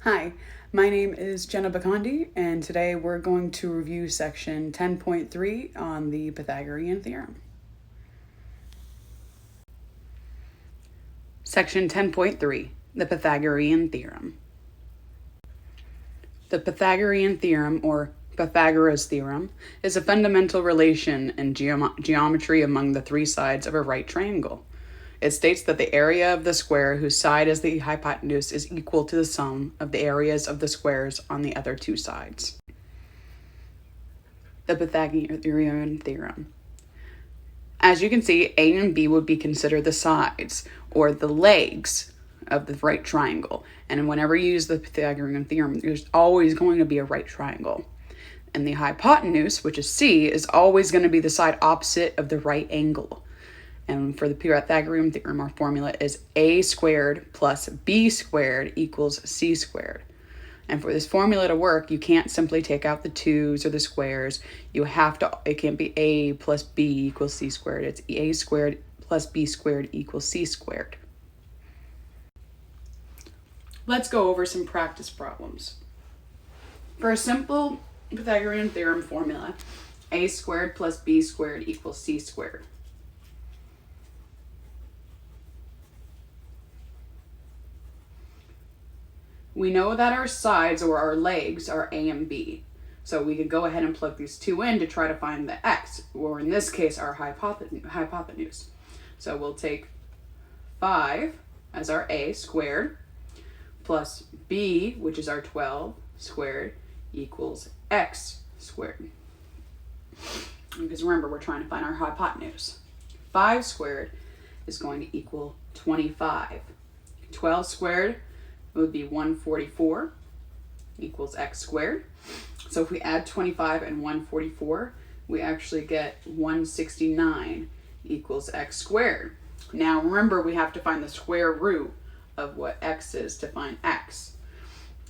Hi, my name is Jenna Bakandi, and today we're going to review section 10.3 on the Pythagorean theorem. Section 10.3, the Pythagorean theorem. The Pythagorean theorem, or Pythagoras' theorem, is a fundamental relation in geometry among the three sides of a right triangle. It states that the area of the square whose side is the hypotenuse is equal to the sum of the areas of the squares on the other two sides. The Pythagorean theorem. As you can see, A and B would be considered the sides, or the legs, of the right triangle. And whenever you use the Pythagorean theorem, there's always going to be a right triangle. And the hypotenuse, which is C, is always going to be the side opposite of the right angle. And for the Pythagorean theorem, our formula is A squared plus B squared equals C squared. And for this formula to work, you can't simply take out the 2's or the squares. You have to, it can't be A plus B equals C squared. It's A squared plus B squared equals C squared. Let's go over some practice problems. For a simple Pythagorean theorem formula, A squared plus B squared equals C squared. We know that our sides, or our legs, are A and B. So we could go ahead and plug these two in to try to find the x, or in this case, our hypotenuse. So we'll take 5 as our A squared, plus B, which is our 12 squared, equals x squared. Because remember, we're trying to find our hypotenuse. 5 squared is going to equal 25. 12 squared would be 144 equals x squared. So if we add 25 and 144, we actually get 169 equals x squared. Now remember, we have to find the square root of what x is to find x.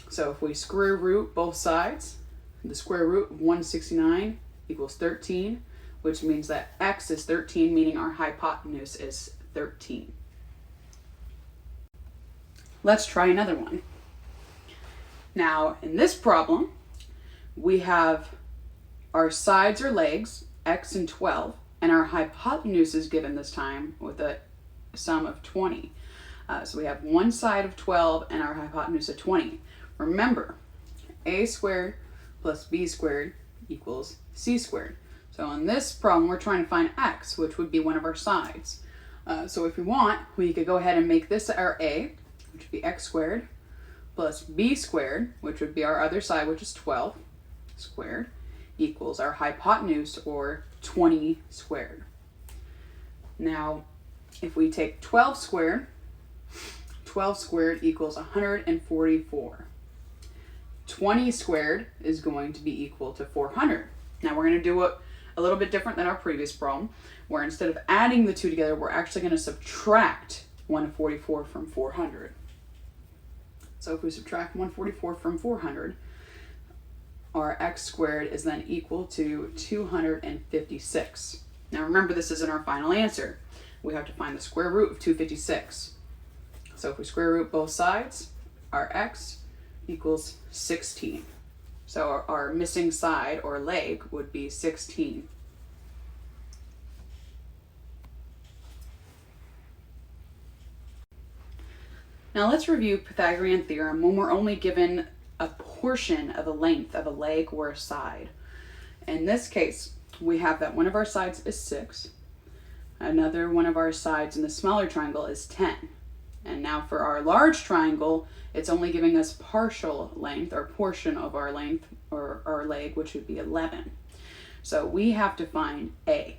So if we square root both sides, the square root of 169 equals 13, which means that x is 13, meaning our hypotenuse is 13. Let's try another one. Now, in this problem, we have our sides or legs, x and 12, and our hypotenuse is given this time with a sum of 20. So we have one side of 12 and our hypotenuse of 20. Remember, A squared plus B squared equals C squared. So in this problem, we're trying to find x, which would be one of our sides. So if we want, we could go ahead and make this our A, which would be x squared, plus B squared, which would be our other side, which is 12 squared, equals our hypotenuse, or 20 squared. Now, if we take 12 squared equals 144. 20 squared is going to be equal to 400. Now we're going to do it a little bit different than our previous problem, where instead of adding the two together, we're actually going to subtract 144 from 400. So if we subtract 144 from 400, our x squared is then equal to 256. Now remember, this isn't our final answer. We have to find the square root of 256. So if we square root both sides, our x equals 16. So our missing side, or leg, would be 16. Now let's review Pythagorean theorem when we're only given a portion of a length of a leg or a side. In this case, we have that one of our sides is 6. Another one of our sides in the smaller triangle is 10. And now for our large triangle, it's only giving us partial length, or portion of our length, or our leg, which would be 11. So we have to find A.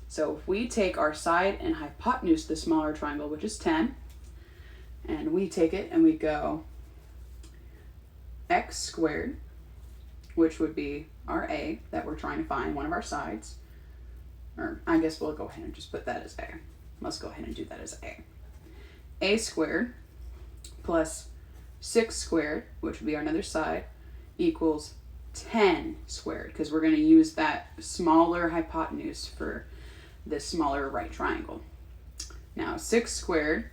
So if we take our side and hypotenuse, the smaller triangle, which is 10, and we take it and we go x squared, which would be our A that we're trying to find, one of our sides. Or I guess we'll go ahead and just put that as A. Let's go ahead and do that as A. A squared plus 6 squared, which would be our other side, equals 10 squared, because we're going to use that smaller hypotenuse for this smaller right triangle. Now 6 squared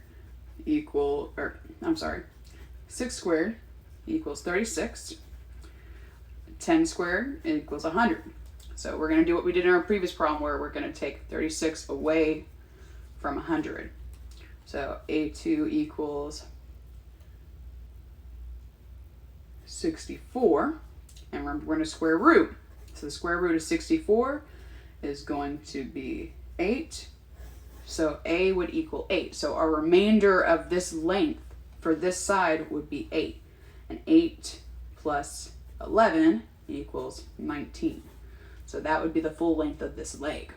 6 squared equals 36. 10 squared equals 100. So we're going to do what we did in our previous problem where we're going to take 36 away from 100. So A2 equals 64. And remember, we're going to square root. So the square root of 64 is going to be 8. So A would equal 8. So our remainder of this length for this side would be 8. And 8 plus 11 equals 19. So that would be the full length of this leg.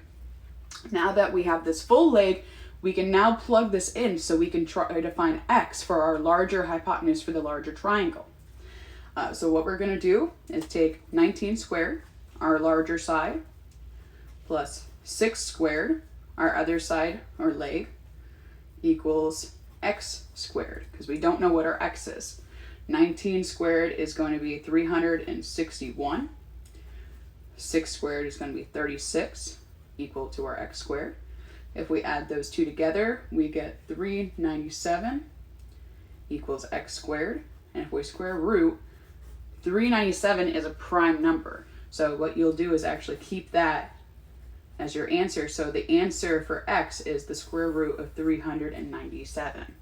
Now that we have this full leg, we can now plug this in so we can try to find x for our larger hypotenuse for the larger triangle. So what we're going to do is take 19 squared, our larger side, plus 6 squared, our other side, or leg, equals x squared, because we don't know what our x is. 19 squared is going to be 361. 6 squared is going to be 36, equal to our x squared. If we add those two together, we get 397 equals x squared. And if we square root, 397 is a prime number. So what you'll do is actually keep that as your answer. So the answer for x is the square root of 397.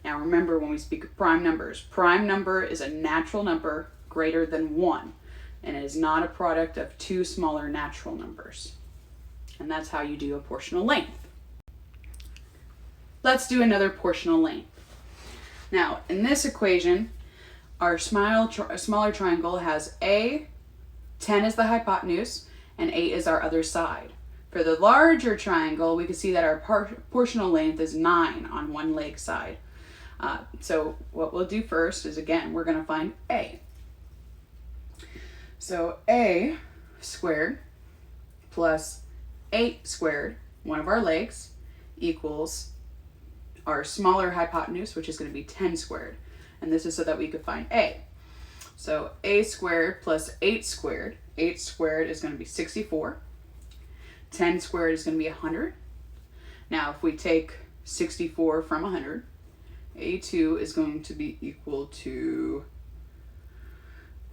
Now remember, when we speak of prime number is a natural number greater than 1, and it is not a product of two smaller natural numbers. And that's how you do a portional length. Let's do another portional length. Now, in this equation, our smaller triangle has A, 10 is the hypotenuse, and 8 is our other side. For the larger triangle, we can see that our portional length is 9 on one leg side. So what we'll do first is, again, we're going to find A. So A squared plus 8 squared, one of our legs, equals our smaller hypotenuse, which is going to be 10 squared. And this is so that we could find A. So A squared plus 8 squared. 8 squared is going to be 64. 10 squared is going to be 100. Now, if we take 64 from 100, A2 is going to be equal to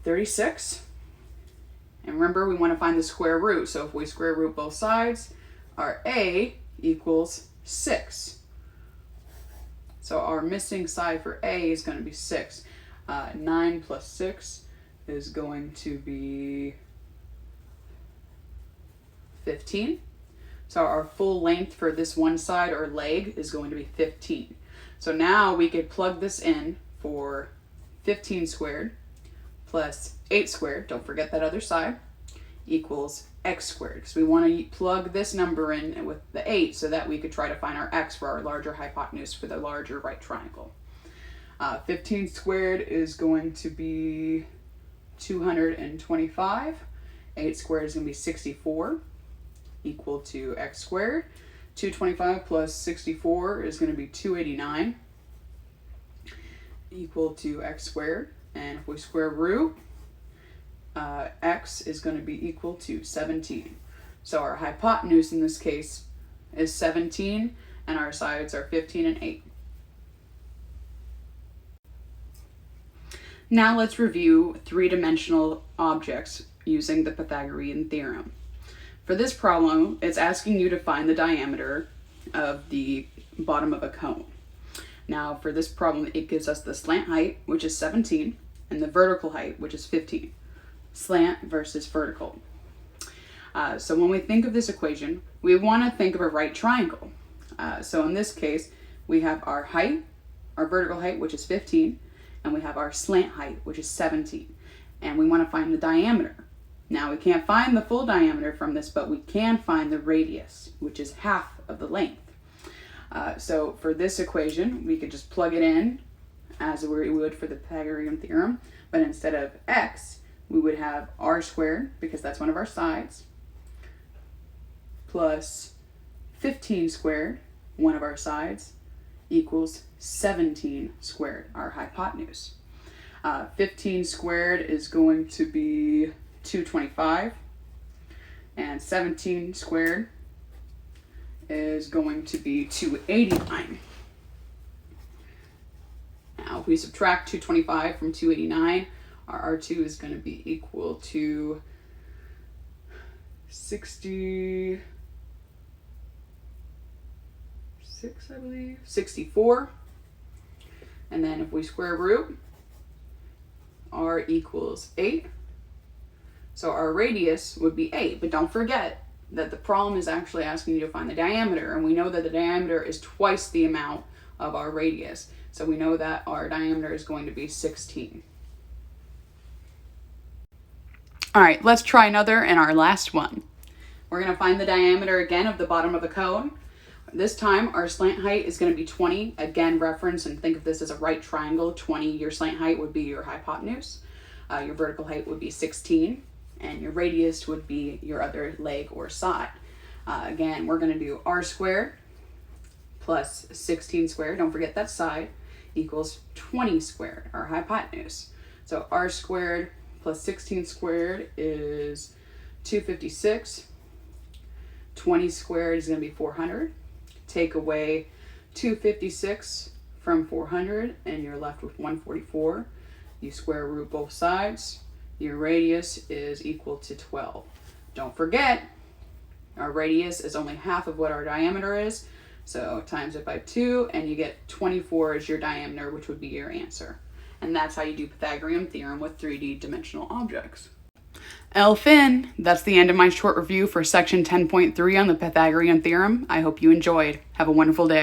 36. And remember, we want to find the square root. So if we square root both sides, our A equals 6. So our missing side for A is going to be 6. 9 plus 6 is going to be 15. So our full length for this one side or leg is going to be 15. So now we could plug this in for 15 squared plus 8 squared, don't forget that other side, equals x squared. Because we want to plug this number in with the 8 so that we could try to find our x for our larger hypotenuse for the larger right triangle. 15 squared is going to be 225. 8 squared is going to be 64, equal to x squared. 225 plus 64 is going to be 289, equal to x squared. And if we square root, x is going to be equal to 17. So our hypotenuse in this case is 17, and our sides are 15 and 8. Now let's review three-dimensional objects using the Pythagorean theorem. For this problem, it's asking you to find the diameter of the bottom of a cone. Now for this problem, it gives us the slant height, which is 17, and the vertical height, which is 15. Slant versus vertical. So when we think of this equation, we want to think of a right triangle. So in this case, we have our height, our vertical height, which is 15, and we have our slant height, which is 17. And we want to find the diameter. Now we can't find the full diameter from this, but we can find the radius, which is half of the length. So for this equation, we could just plug it in as we would for the Pythagorean theorem, but instead of x, we would have r squared, because that's one of our sides, plus 15 squared, one of our sides, equals 17 squared, our hypotenuse. 15 squared is going to be 225, and 17 squared is going to be 289. Now, we subtract 225 from 289, our R2 is going to be equal to 66, I believe, 64. And then if we square root, R equals 8. So our radius would be 8, but don't forget that the problem is actually asking you to find the diameter, and we know that the diameter is twice the amount of our radius. So we know that our diameter is going to be 16. All right, let's try another and our last one. We're going to find the diameter again of the bottom of the cone. This time our slant height is going to be 20. Again, reference and think of this as a right triangle. 20, your slant height would be your hypotenuse. Your vertical height would be 16. And your radius would be your other leg or side. Again, we're going to do r squared plus 16 squared, don't forget that side, equals 20 squared, our hypotenuse. So r squared plus 16 squared is 256. 20 squared is going to be 400. Take away 256 from 400 and you're left with 144. You square root both sides. Your radius is equal to 12. Don't forget, our radius is only half of what our diameter is, so times it by 2 and you get 24 as your diameter, which would be your answer. And that's how you do Pythagorean theorem with 3D dimensional objects. Elfin, that's the end of my short review for section 10.3 on the Pythagorean theorem. I hope you enjoyed. Have a wonderful day.